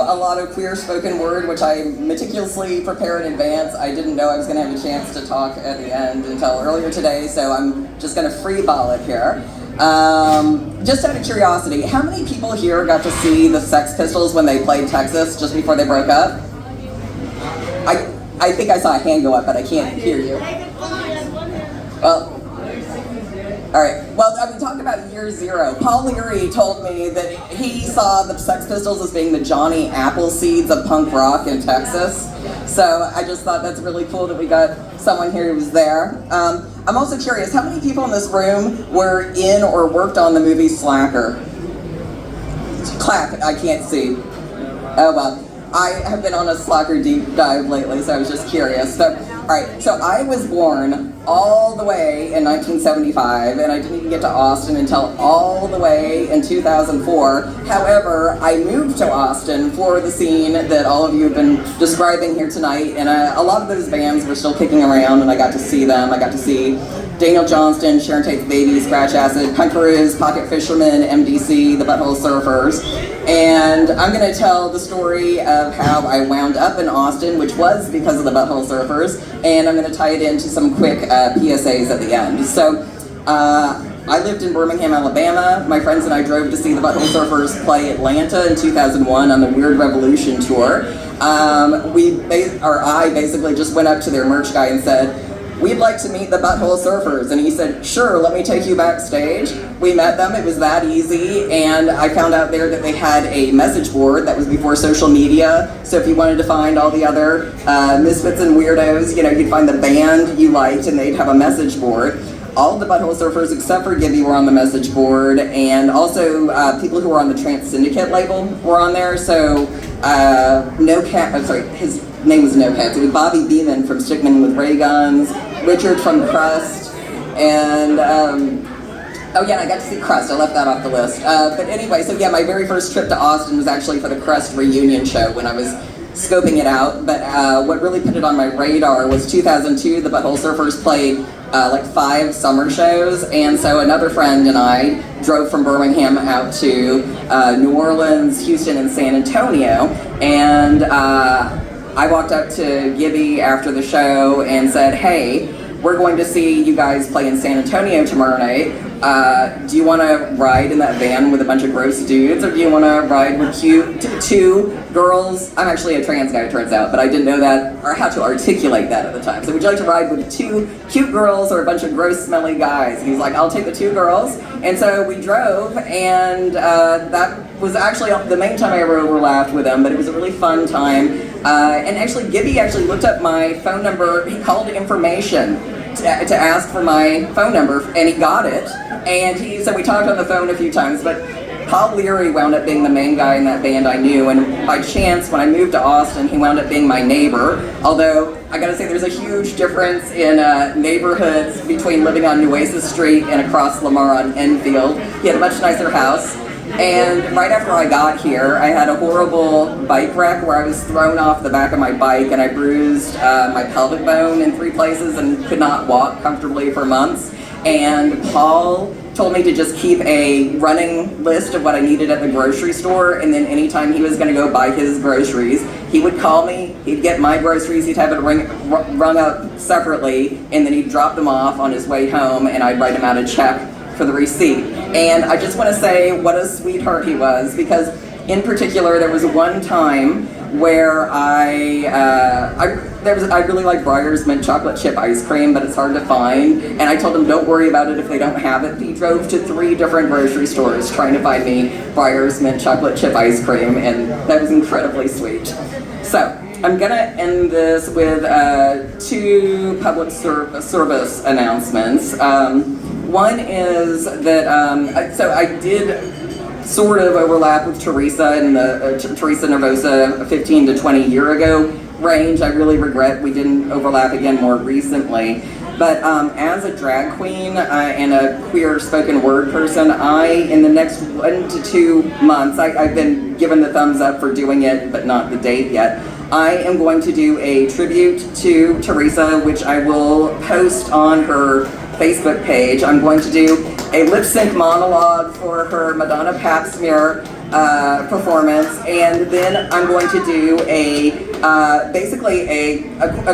a lot of queer spoken word, which I meticulously prepare in advance. I didn't know I was going to have a chance to talk at the end until earlier today, so I'm just going to freeball it here. Just out of curiosity, how many people here got to see the Sex Pistols when they played Texas just before they broke up? I think I saw a hand go up, but I can't hear you. Well, all right. Well, I've been talking about year zero. Paul Leary told me that he saw the Sex Pistols as being the Johnny Appleseeds of punk rock in Texas. So I just thought that's really cool that we got someone here who was there. I'm also curious, how many people in this room were in or worked on the movie Slacker? Clap, I can't see. Oh well, I have been on a Slacker deep dive lately, so I was just curious. So, all right, so I was born all the way in 1975, and I didn't even get to Austin until all the way in 2004. However, I moved to Austin for the scene that all of you have been describing here tonight, and a lot of those bands were still kicking around, and I got to see them. I got to see Daniel Johnston, Sharon Tate's Baby, Scratch Acid, Punk Cruise, Pocket Fisherman, MDC, the Butthole Surfers. And I'm going to tell the story of how I wound up in Austin, which was because of the Butthole Surfers, and I'm going to tie it into some quick PSAs at the end. So, I lived in Birmingham, Alabama. My friends and I drove to see the Butthole Surfers play Atlanta in 2001 on the Weird Revolution tour. I basically just went up to their merch guy and said, "We'd like to meet the Butthole Surfers," and he said, "Sure, let me take you backstage." We met them, it was that easy, and I found out there that they had a message board that was before social media, so if you wanted to find all the other misfits and weirdos, you'd find the band you liked and they'd have a message board. All of the Butthole Surfers except for Gibby were on the message board, and also people who were on the Trance Syndicate label were on there, so his name was No Cats. It was Bobby Beeman from Stickman with Ray Guns, Richard from Crust, and oh yeah, and I got to see Crust. I left that off the list. But anyway, so yeah, my very first trip to Austin was actually for the Crust reunion show when I was scoping it out. But what really put it on my radar was 2002. The Butthole Surfers played like 5 summer shows, and so another friend and I drove from Birmingham out to New Orleans, Houston, and San Antonio, and I walked up to Gibby after the show and said, "Hey, we're going to see you guys play in San Antonio tomorrow night. Do you want to ride in that van with a bunch of gross dudes, or do you want to ride with cute 2 girls?" I'm actually a trans guy, it turns out, but I didn't know that or how to articulate that at the time. So would you like to ride with 2 cute girls or a bunch of gross, smelly guys? And he's like, "I'll take the 2 girls." And so we drove, and that was actually the main time I ever overlapped with him, but it was a really fun time. And actually, Gibby actually looked up my phone number. He called information to ask for my phone number, and he got it. And so we talked on the phone a few times, but Paul Leary wound up being the main guy in that band I knew, and by chance, when I moved to Austin, he wound up being my neighbor. Although, I gotta say, there's a huge difference in neighborhoods between living on Nueces Street and across Lamar on Enfield. He had a much nicer house. And right after I got here, I had a horrible bike wreck where I was thrown off the back of my bike and I bruised my pelvic bone in 3 places and could not walk comfortably for months. And Paul told me to just keep a running list of what I needed at the grocery store, and then anytime he was going to go buy his groceries, he would call me, he'd get my groceries, he'd have it rung up separately, and then he'd drop them off on his way home, and I'd write him out a check for the receipt. And I just want to say what a sweetheart he was, because in particular there was one time where I really like Breyer's mint chocolate chip ice cream, but it's hard to find, and I told him don't worry about it if they don't have it. He drove to 3 different grocery stores trying to find me Breyer's mint chocolate chip ice cream, and that was incredibly sweet. So I'm gonna end this with 2 public service announcements. One is that, so I did sort of overlap with Teresa in the Teresa Nervosa 15 to 20 year ago range. I really regret we didn't overlap again more recently. But as a drag queen and a queer spoken word person, in the next 1 to 2 months, I've been given the thumbs up for doing it, but not the date yet. I am going to do a tribute to Teresa, which I will post on her Facebook page. I'm going to do a lip sync monologue for her Madonna Pap Smear performance, and then I'm going to do basically a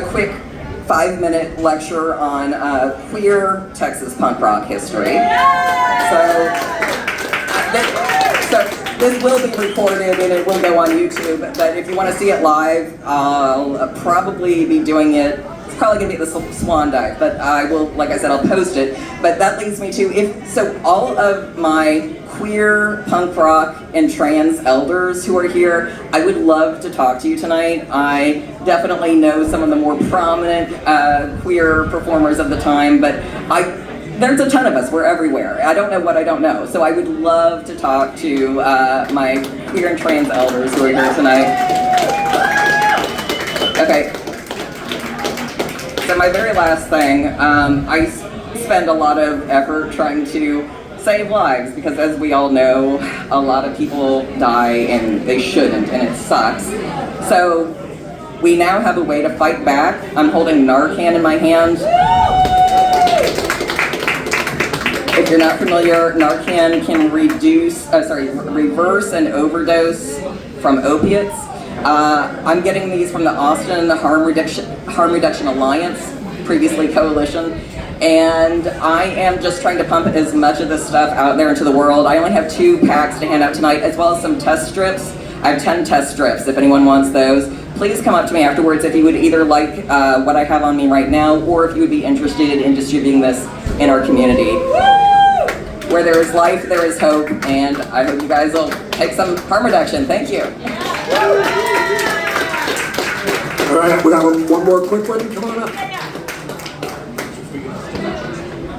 quick 5-minute lecture on queer Texas punk rock history. So this will be recorded and it will go on YouTube, but if you want to see it live, I'll probably be doing it. It's probably going to be at the Swan Dive, but I will, like I said, I'll post it. But that leads me to, all of my queer, punk rock, and trans elders who are here, I would love to talk to you tonight. I definitely know some of the more prominent queer performers of the time, but there's a ton of us, we're everywhere. I don't know what I don't know. So I would love to talk to my queer and trans elders who are here tonight. Okay. So my very last thing, I spend a lot of effort trying to save lives, because as we all know, a lot of people die and they shouldn't, and it sucks. So we now have a way to fight back. I'm holding Narcan in my hand. If you're not familiar, Narcan can reverse an overdose from opiates. I'm getting these from the Austin Harm Reduction Alliance, previously Coalition, and I am just trying to pump as much of this stuff out there into the world. I only have 2 packs to hand out tonight, as well as some test strips. I have 10 test strips if anyone wants those. Please come up to me afterwards if you would either like what I have on me right now, or if you would be interested in distributing this in our community. Where there is life, there is hope, and I hope you guys will take some harm reduction. Thank you. All right, we got one more quick one. Come on up.